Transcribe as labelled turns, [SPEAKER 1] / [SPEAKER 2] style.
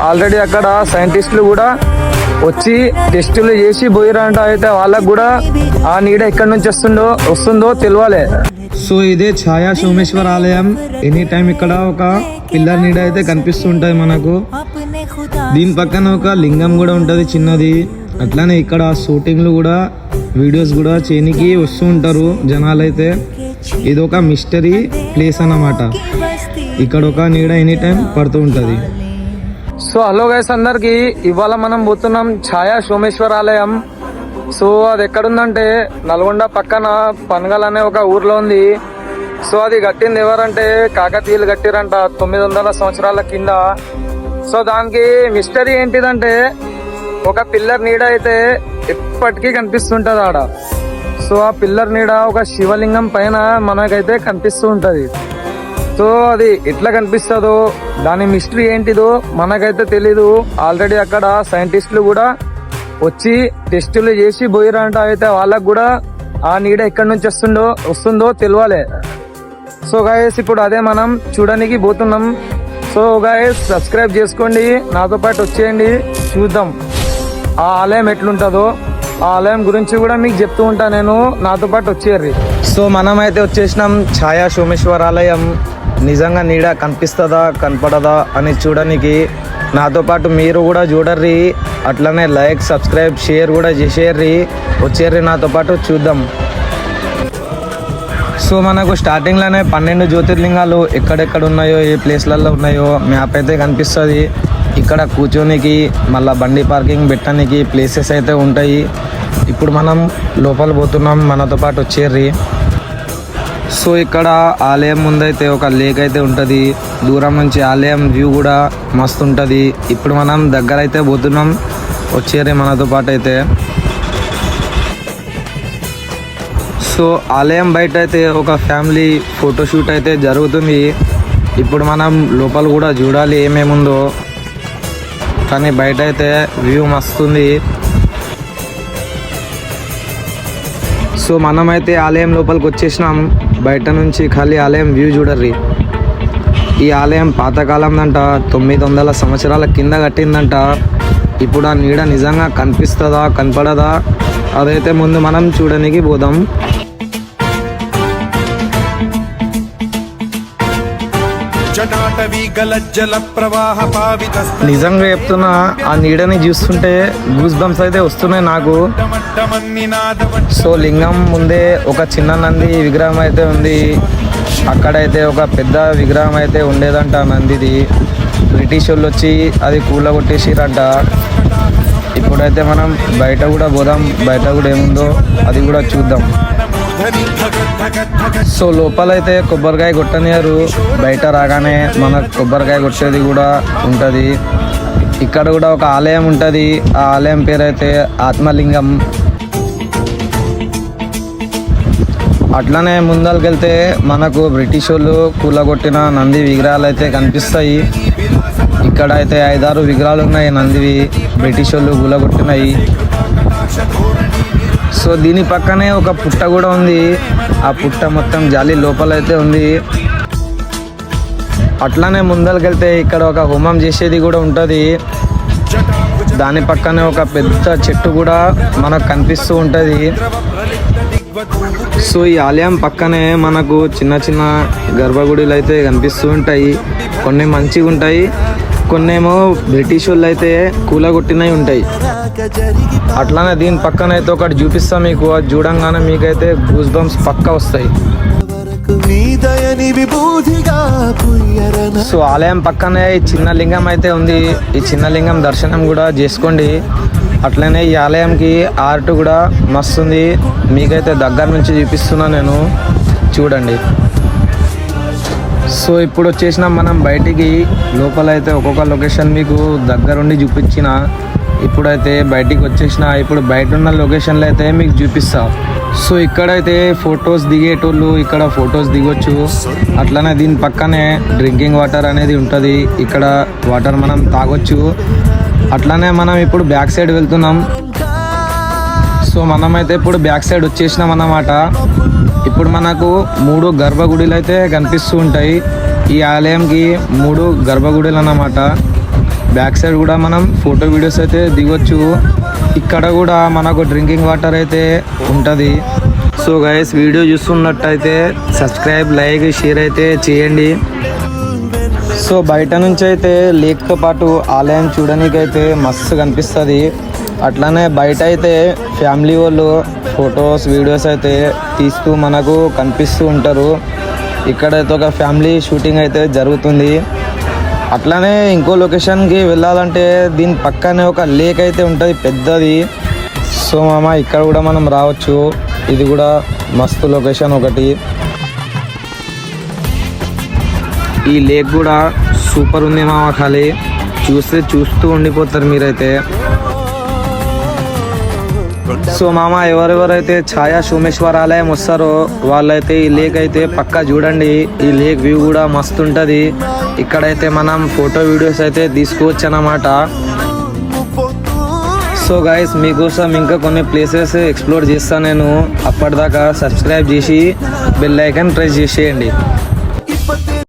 [SPEAKER 1] Already అక్కడ సైంటిస్టులు కూడా వచ్చి టెస్టులు చేసి పోయిరంట. అయితే వాళ్ళకు కూడా ఆ నీడ ఎక్కడి నుంచి వస్తుందో తెలియాలి. సో ఇదే ఛాయా సోమేశ్వర ఆలయం. ఎనీ టైం ఇక్కడ ఒక పిల్లర్ నీడ అయితే కనిపిస్తుంటది మనకు. దీని పక్కన ఒక లింగం కూడా ఉంటది చిన్నది. అట్లానే ఇక్కడ షూటింగ్లు కూడా వీడియోస్ కూడా చేయనికి వస్తూ ఉంటారు జనాలు. అయితే ఇది ఒక మిస్టరీ ప్లేస్ అన్నమాట. ఇక్కడ ఒక నీడ ఎనీ టైం పడుతూ ఉంటది. సో హలో గైస్ అందరికి, ఇవాళ మనం పోతున్నాం ఛాయా సోమేశ్వర ఆలయం. సో అది ఎక్కడుందంటే నల్గొండ పక్కన పనగల్ అనే ఒక ఊర్లో ఉంది. సో అది కట్టింది ఎవరంటే కాకతీయులు కట్టిరంట 900 సంవత్సరాల కింద. సో దానికి మిస్టరీ ఏంటిదంటే ఒక పిల్లర్ నీడ అయితే ఎప్పటికీ కనిపిస్తుంటది ఆడ. సో ఆ పిల్లర్ నీడ ఒక శివలింగం పైన మనకైతే కనిపిస్తూ ఉంటది. సో అది ఎట్లా కనిపిస్తుందో దాని మిస్టరీ ఏంటిదో మనకైతే తెలీదు. ఆల్రెడీ అక్కడ సైంటిస్టులు కూడా వచ్చి టెస్టులు చేసి పోయిరంట. అయితే వాళ్ళకు కూడా ఆ నీడ ఎక్కడి నుంచి వస్తుందో తెలియాలి. సో గాయస్ ఇప్పుడు అదే మనం చూడడానికి పోతున్నాం. సో గాయస్ సబ్స్క్రైబ్ చేసుకోండి, నాతో పాటు వచ్చేయండి, చూద్దాం ఆ ఆలయం ఎట్లుంటుందో. ఆ ఆలయం గురించి కూడా మీకు చెప్తూ ఉంటా నేను, నాతో పాటు వచ్చేయండి. సో మనమైతే వచ్చేసినాం ఛాయా సోమేశ్వర ఆలయం. నిజంగా నీడ కనిపిస్తుందా కనపడదా అని చూడడానికి నాతో పాటు మీరు కూడా చూడర్రి. అట్లనే లైక్ సబ్స్క్రైబ్ షేర్ కూడా చేసేర్రి, వచ్చేర్రి నాతో పాటు చూద్దాం. సో మనకు స్టార్టింగ్లోనే 12 జ్యోతిర్లింగాలు ఎక్కడెక్కడ ఉన్నాయో ఏ ప్లేస్లలో ఉన్నాయో మ్యాప్ అయితే కనిపిస్తుంది. ఇక్కడ కూర్చోనికి మళ్ళీ బండి పార్కింగ్ పెట్టడానికి ప్లేసెస్ అయితే ఉంటాయి. ఇప్పుడు మనం లోపల పోతున్నాం, మనతో పాటు వచ్చేర్రి. సో ఇక్కడ ఆలయం ముందైతే ఒక లేక్ అయితే ఉంటుంది. దూరం నుంచి ఆలయం వ్యూ కూడా మస్తు ఉంటుంది. ఇప్పుడు మనం దగ్గర అయితే పోతున్నాం, వచ్చేర్రి మనతో పాటు అయితే. సో ఆలయం బయట అయితే ఒక ఫ్యామిలీ ఫోటోషూట్ అయితే జరుగుతుంది. ఇప్పుడు మనం లోపల కూడా చూడాలి ఏమేముందో, కానీ బయట అయితే వ్యూ మస్తుంది. సో మనమైతే ఆలయం లోపలికి వచ్చేసినాం. బయట నుంచి ఖాళీ ఆలయం వ్యూ చూడర్రి. ఈ ఆలయం పాతకాలందంట, 900 సంవత్సరాల కింద కట్టిందంట. ఇప్పుడు ఆ నీడ నిజంగా కనిపిస్తుందా కనపడదా అదైతే ముందు మనం చూడడానికి పోదాం. నిజంగా చెప్తున్నా, ఆ నీడని చూస్తుంటే గూస్ బంప్స్ అయితే వస్తున్నాయి నాకు. సో లింగం ముందే ఒక చిన్న నంది విగ్రహం అయితే ఉంది. అక్కడైతే ఒక పెద్ద విగ్రహం అయితే ఉండేదంట నందిది. బ్రిటిష్ వాళ్ళు వచ్చి అది కూలగొట్టేసిరంట. ఇప్పుడైతే మనం బయట కూడా పోదాం, బయట కూడా ఏముందో అది కూడా చూద్దాం. సో లోపలైతే కొబ్బరికాయ కొట్టనియారు. బయట రాగానే మనకు కొబ్బరికాయ కొట్టేది కూడా ఉంటుంది. ఇక్కడ కూడా ఒక ఆలయం ఉంటుంది. ఆ ఆలయం పేరు అయితే ఆత్మలింగం. అట్లనే ముందరికెళ్తే మనకు బ్రిటిష్ వాళ్ళు కూలగొట్టిన నంది విగ్రహాలు అయితే కనిపిస్తాయి. ఇక్కడ అయితే 5-6 విగ్రహాలు ఉన్నాయి నందివి, బ్రిటిష్ వాళ్ళు కూలగొట్టినాయి. సో దీని పక్కనే ఒక పుట్ట కూడా ఉంది. ఆ పుట్ట మొత్తం జాలి లోపలైతే ఉంది. అట్లానే ముందరికెళ్తే ఇక్కడ ఒక హోమం చేసేది కూడా ఉంటుంది. దాని పక్కనే ఒక పెద్ద చెట్టు కూడా మనకు కనిపిస్తూ ఉంటుంది. సో ఈ ఆలయం పక్కనే మనకు చిన్న చిన్న గర్భగుడిలు అయితే కనిపిస్తూ ఉంటాయి. కొన్ని మంచిగా ఉంటాయి, కొన్నేమో బ్రిటిష్ వాళ్ళు అయితే కూలగొట్టినవి ఉంటాయి. అట్లానే దీని పక్కన అయితే ఒకటి చూపిస్తా మీకు. అది చూడంగానే మీకైతే గూస్ బంప్స్ పక్కా వస్తాయి. సో ఆలయం పక్కనే ఈ చిన్న లింగం అయితే ఉంది. ఈ చిన్న లింగం దర్శనం కూడా చేసుకోండి. అట్లనే ఈ ఆలయంకి ఆర్ట్ కూడా మస్తుంది. మీకైతే దగ్గర నుంచి చూపిస్తున్నా నేను, చూడండి. సో ఇప్పుడు వచ్చేసినాం మనం బయటికి. లోపలైతే ఒక్కొక్క లొకేషన్ మీకు దగ్గరుండి చూపించిన. ఇప్పుడైతే బయటికి వచ్చేసిన. ఇప్పుడు బయట ఉన్న లొకేషన్లో అయితే మీకు చూపిస్తా. సో ఇక్కడైతే ఫొటోస్ దిగేటోళ్ళు ఇక్కడ ఫొటోస్ దిగొచ్చు. అట్లనే దీని పక్కనే డ్రింకింగ్ వాటర్ అనేది ఉంటుంది. ఇక్కడ వాటర్ మనం తాగొచ్చు. అట్లానే మనం ఇప్పుడు బ్యాక్ సైడ్ వెళ్తున్నాం. సో మనమైతే ఇప్పుడు బ్యాక్ సైడ్ వచ్చేసినాం అన్నమాట. ఇప్పుడు మనకు 3 గర్భగుడిలు అయితే కనిపిస్తూ ఉంటాయి. ఈ ఆలయంకి 3 గర్భగుడులు అన్నమాట. బ్యాక్ సైడ్ కూడా మనం ఫోటో వీడియోస్ అయితే దిగొచ్చు. ఇక్కడ కూడా మనకు డ్రింకింగ్ వాటర్ అయితే ఉంటుంది. సో గైస్ వీడియో చూస్తున్నట్టయితే సబ్స్క్రైబ్, లైక్, షేర్ అయితే చేయండి. సో బయట నుంచి అయితే లేక్తో పాటు ఆలయం చూడడానికి అయితే మస్తు కనిపిస్తుంది. అట్లానే బయట అయితే ఫ్యామిలీ వాళ్ళు ఫొటోస్, వీడియోస్ అయితే తీస్తూ మనకు కనిపిస్తూ ఉంటారు. ఇక్కడైతే ఒక ఫ్యామిలీ షూటింగ్ అయితే జరుగుతుంది. అట్లానే ఇంకో లొకేషన్కి వెళ్ళాలంటే దీని పక్కనే ఒక లేక్ అయితే ఉంటుంది పెద్దది. సో మామ ఇక్కడ కూడా మనం రావచ్చు. ఇది కూడా మస్తు లొకేషన్ ఒకటి. ఈ లేక్ కూడా సూపర్ ఉంది మామ, ఖాళీ చూస్తూ ఉండిపోతారు మీరైతే. సో మామ ఎవరెవరైతే ఛాయా సోమేశ్వర ఆలయం వస్తారో వాళ్ళైతే ఈ లేక్ అయితే పక్కా చూడండి. ఈ లేక్ వ్యూ కూడా మస్తు ఉంటుంది. ఇక్కడైతే మనం ఫోటో వీడియోస్ అయితే తీసుకోవచ్చు అన్నమాట. సో గైస్ మీకోసం ఇంకా కొన్ని ప్లేసెస్ ఎక్స్ప్లోర్ చేస్తాను నేను. అప్పటిదాకా సబ్స్క్రైబ్ చేసి బెల్ ఐకాన్ ప్రెస్ చేసేయండి.